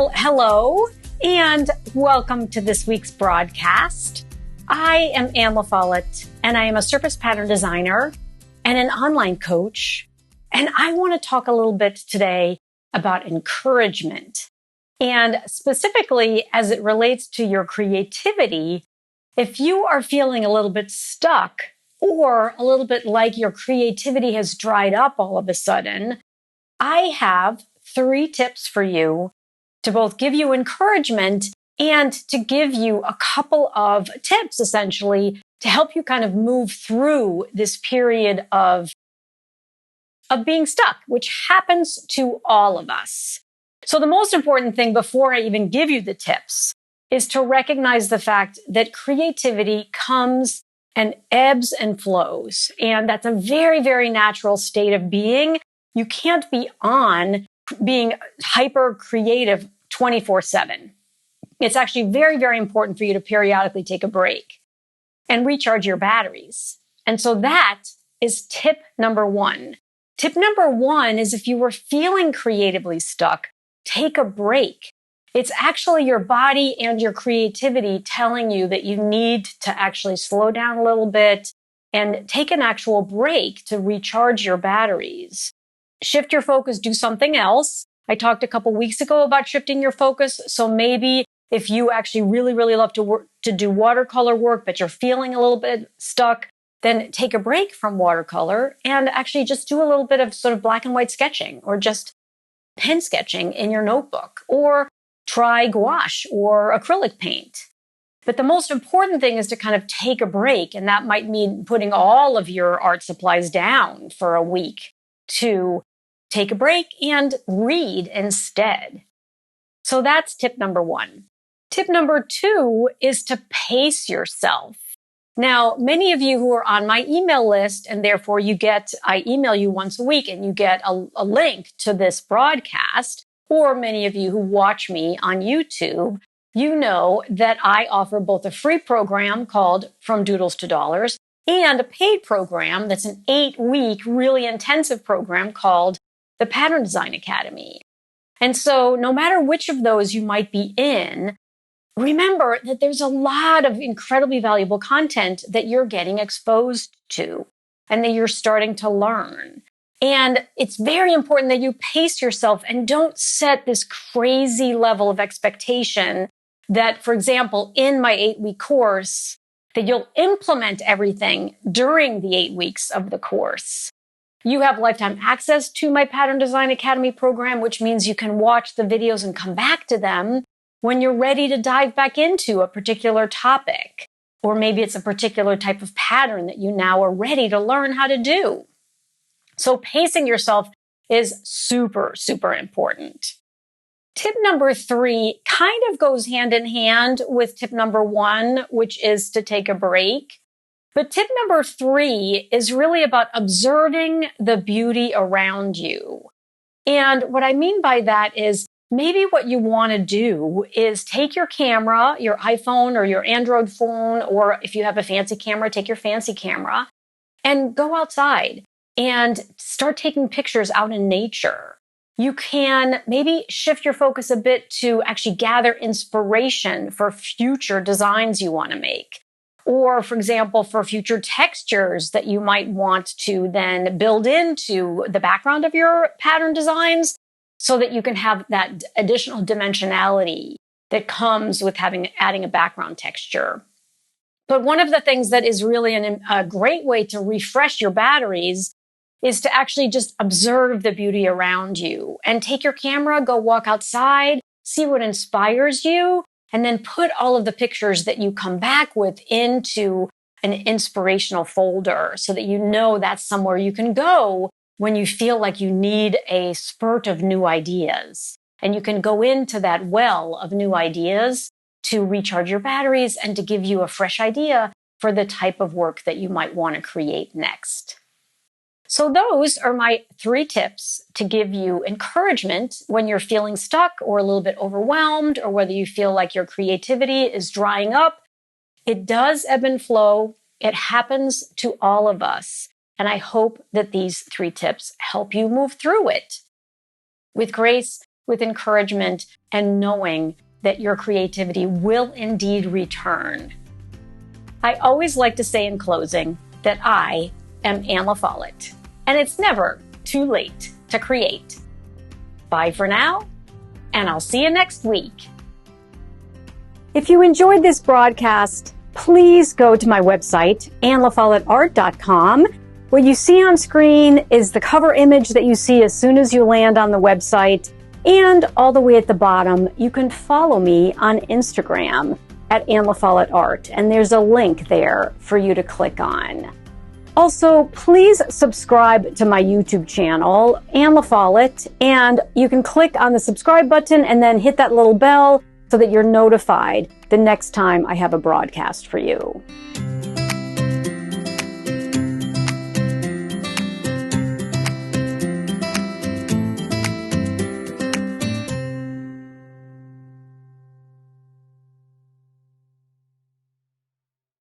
Well, hello, and welcome to this week's broadcast. I am Anne La Follette, and I am a surface pattern designer and an online coach. And I want to talk a little bit today about encouragement. And specifically, as it relates to your creativity, if you are feeling a little bit stuck or a little bit like your creativity has dried up all of a sudden, I have 3 tips for you to both give you encouragement and to give you a couple of tips, essentially, to help you kind of move through this period of being stuck, which happens to all of us. So the most important thing before I even give you the tips is to recognize the fact that creativity comes and ebbs and flows. And that's a very, very natural state of being. You can't be on being hyper creative 24/7. It's actually very, very important for you to periodically take a break and recharge your batteries. And so that is tip number 1. Tip number 1 is if you were feeling creatively stuck, take a break. It's actually your body and your creativity telling you that you need to actually slow down a little bit and take an actual break to recharge your batteries. Shift your focus, do something else. I talked a couple weeks ago about shifting your focus. So maybe if you actually really, really love to do watercolor work, but you're feeling a little bit stuck, then take a break from watercolor and actually just do a little bit of sort of black and white sketching or just pen sketching in your notebook, or try gouache or acrylic paint. But the most important thing is to kind of take a break. And that might mean putting all of your art supplies down for a week to take a break and read instead. So that's tip number 1. Tip number 2 is to pace yourself. Now, many of you who are on my email list, and therefore I email you once a week and you get a link to this broadcast, or many of you who watch me on YouTube, you know that I offer both a free program called From Doodles to Dollars and a paid program that's an 8-week, really intensive program called the Pattern Design Academy. And so no matter which of those you might be in, remember that there's a lot of incredibly valuable content that you're getting exposed to and that you're starting to learn. And it's very important that you pace yourself and don't set this crazy level of expectation that, for example, in my 8-week course, that you'll implement everything during the 8 weeks of the course. You have lifetime access to my Pattern Design Academy program, which means you can watch the videos and come back to them when you're ready to dive back into a particular topic. Or maybe it's a particular type of pattern that you now are ready to learn how to do. So pacing yourself is super, super important. Tip number 3 kind of goes hand in hand with tip number 1, which is to take a break. But tip number 3 is really about observing the beauty around you. And what I mean by that is maybe what you want to do is take your camera, your iPhone or your Android phone, or if you have a fancy camera, take your fancy camera and go outside and start taking pictures out in nature. You can maybe shift your focus a bit to actually gather inspiration for future designs you want to make. Or, for example, for future textures that you might want to then build into the background of your pattern designs so that you can have that additional dimensionality that comes with adding a background texture. But one of the things that is really a great way to refresh your batteries is to actually just observe the beauty around you and take your camera, go walk outside, see what inspires you, and then put all of the pictures that you come back with into an inspirational folder so that you know that's somewhere you can go when you feel like you need a spurt of new ideas. And you can go into that well of new ideas to recharge your batteries and to give you a fresh idea for the type of work that you might want to create next. So those are my 3 tips to give you encouragement when you're feeling stuck or a little bit overwhelmed, or whether you feel like your creativity is drying up. It does ebb and flow. It happens to all of us. And I hope that these 3 tips help you move through it with grace, with encouragement and knowing that your creativity will indeed return. I always like to say in closing that I am Anne La Follette, and it's never too late to create. Bye for now, and I'll see you next week. If you enjoyed this broadcast, please go to my website, ANNELaFolletteArt.com. What you see on screen is the cover image that you see as soon as you land on the website. And all the way at the bottom, you can follow me on Instagram at Anne La Follette Art. And there's a link there for you to click on. Also, please subscribe to my YouTube channel, Anne La Follette. And you can click on the subscribe button and then hit that little bell so that you're notified the next time I have a broadcast for you.